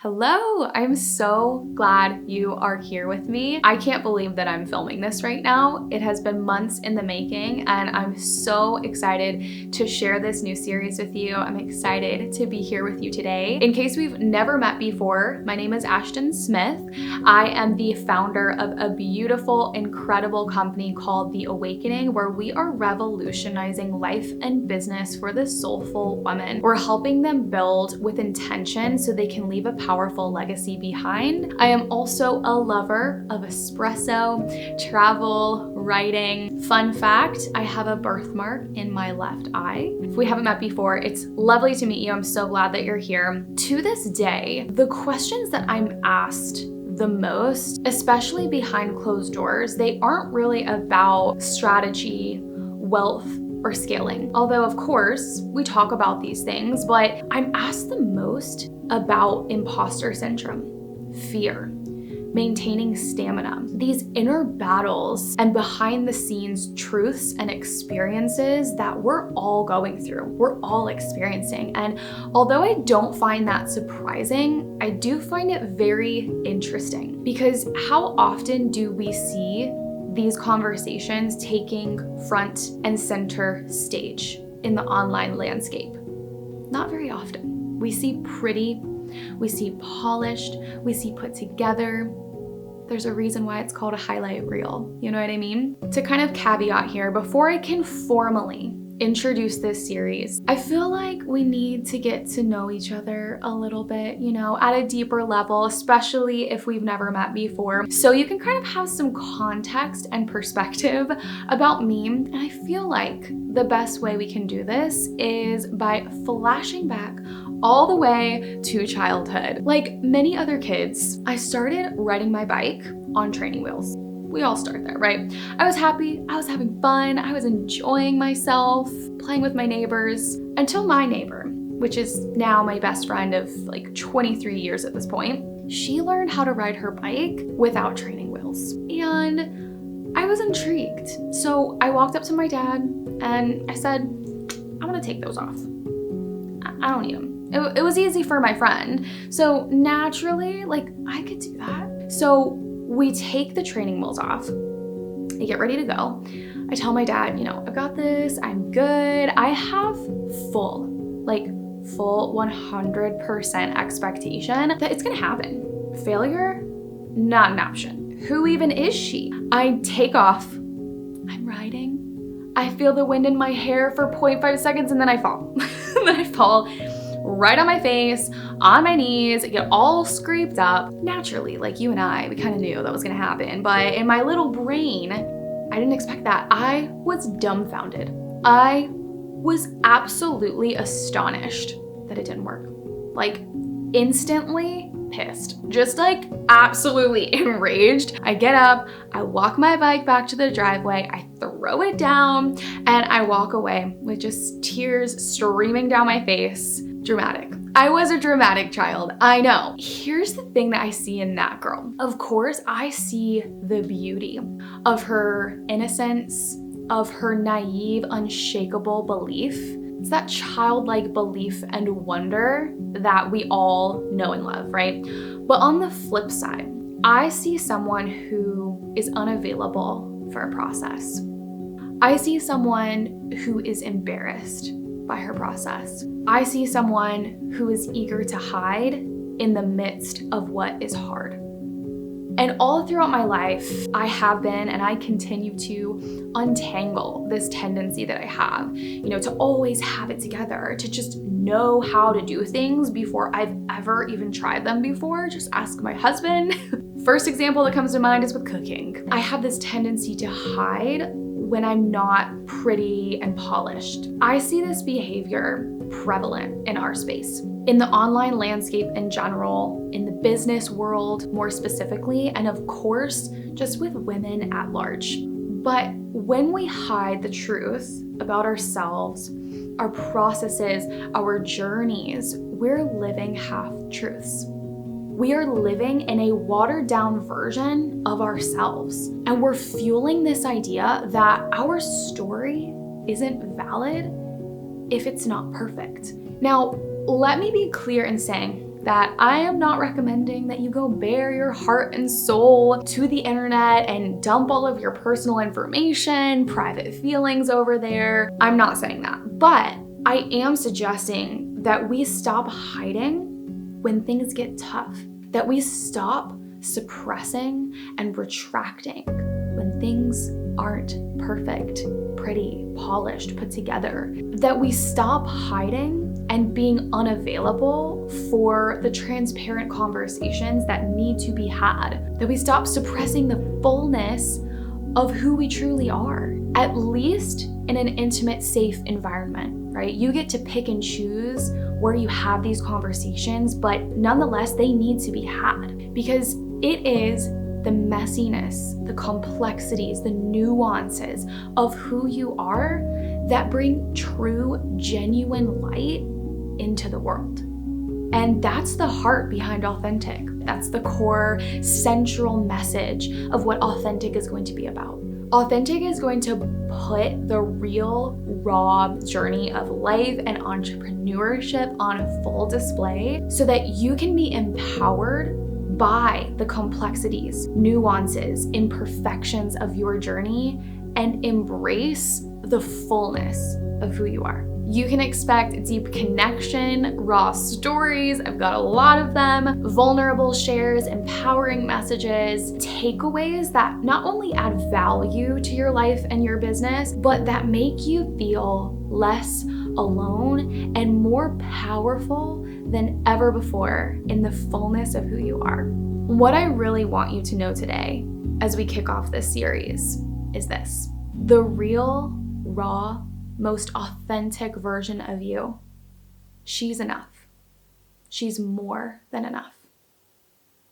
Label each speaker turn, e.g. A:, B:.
A: Hello, I'm so glad you are here with me. I can't believe that I'm filming this right now. It has been months in the making and I'm so excited to share this new series with you. I'm excited to be here with you today. In case we've never met before, my name is Ashton Smith. I am the founder of a beautiful, incredible company called The Awakening, where we are revolutionizing life and business for the soulful woman. We're helping them build with intention so they can leave a powerful legacy behind. I am also a lover of espresso, travel, writing. Fun fact, I have a birthmark in my left eye. If we haven't met before, it's lovely to meet you. I'm so glad that you're here. To this day, the questions that I'm asked the most, especially behind closed doors, they aren't really about strategy, wealth, or scaling. Although, of course, we talk about these things, but I'm asked the most about imposter syndrome, fear, maintaining stamina, these inner battles and behind the scenes truths and experiences that we're all going through, we're all experiencing. And although I don't find that surprising, I do find it very interesting, because how often do we see these conversations taking front and center stage in the online landscape? Not very often. We see pretty, we see polished, we see put together. There's a reason why it's called a highlight reel. You know what I mean? To kind of caveat here, before I can formally introduce this series, I feel like we need to get to know each other a little bit, at a deeper level, especially if we've never met before. So you can kind of have some context and perspective about me. And I feel like the best way we can do this is by flashing back all the way to childhood. Like many other kids, I started riding my bike on training wheels. We all start there, right? I was happy, I was having fun, I was enjoying myself, playing with my neighbors, until my neighbor, which is now my best friend of like 23 years at this point, she learned how to ride her bike without training wheels. And I was intrigued. So I walked up to my dad and I said, I'm gonna take those off. I don't need them. It was easy for my friend. So naturally, I could do that. So we take the training wheels off. I get ready to go. I tell my dad, I've got this, I'm good. I have full 100% expectation that it's gonna happen. Failure, not an option. Who even is she? I take off, I'm riding. I feel the wind in my hair for 0.5 seconds and then I fall. Then I fall right on my face, on my knees, get all scraped up. Naturally, like you and I, we kind of knew that was gonna happen, but in my little brain, I didn't expect that. I was dumbfounded. I was absolutely astonished that it didn't work. Instantly pissed, just absolutely enraged. I get up, I walk my bike back to the driveway, I throw it down, and I walk away with just tears streaming down my face. Dramatic. I was a dramatic child, I know. Here's the thing that I see in that girl. Of course, I see the beauty of her innocence, of her naive, unshakable belief. It's that childlike belief and wonder that we all know and love, right? But on the flip side, I see someone who is unavailable for a process. I see someone who is embarrassed by her process. I see someone who is eager to hide in the midst of what is hard. And all throughout my life, I have been and I continue to untangle this tendency that I have, to always have it together, to just know how to do things before I've ever even tried them before. Just ask my husband. First example that comes to mind is with cooking. I have this tendency to hide when I'm not pretty and polished. I see this behavior prevalent in our space, in the online landscape in general, in the business world more specifically, and of course, just with women at large. But when we hide the truth about ourselves, our processes, our journeys, we're living half-truths. We are living in a watered down version of ourselves. And we're fueling this idea that our story isn't valid if it's not perfect. Now, let me be clear in saying that I am not recommending that you go bare your heart and soul to the internet and dump all of your personal information, private feelings over there. I'm not saying that, but I am suggesting that we stop hiding when things get tough, that we stop suppressing and retracting when things aren't perfect, pretty, polished, put together, that we stop hiding and being unavailable for the transparent conversations that need to be had, that we stop suppressing the fullness of who we truly are, at least in an intimate, safe environment, right? You get to pick and choose where you have these conversations, but nonetheless, they need to be had because it is the messiness, the complexities, the nuances of who you are that bring true, genuine light into the world. And that's the heart behind authentic. That's the core central message of what authentic is going to be about. Authentic is going to put the real, raw journey of life and entrepreneurship on full display so that you can be empowered by the complexities, nuances, imperfections of your journey and embrace the fullness of who you are. You can expect deep connection, raw stories, I've got a lot of them, vulnerable shares, empowering messages, takeaways that not only add value to your life and your business, but that make you feel less alone and more powerful than ever before in the fullness of who you are. What I really want you to know today as we kick off this series is this: the real, raw, most authentic version of you, she's enough. She's more than enough.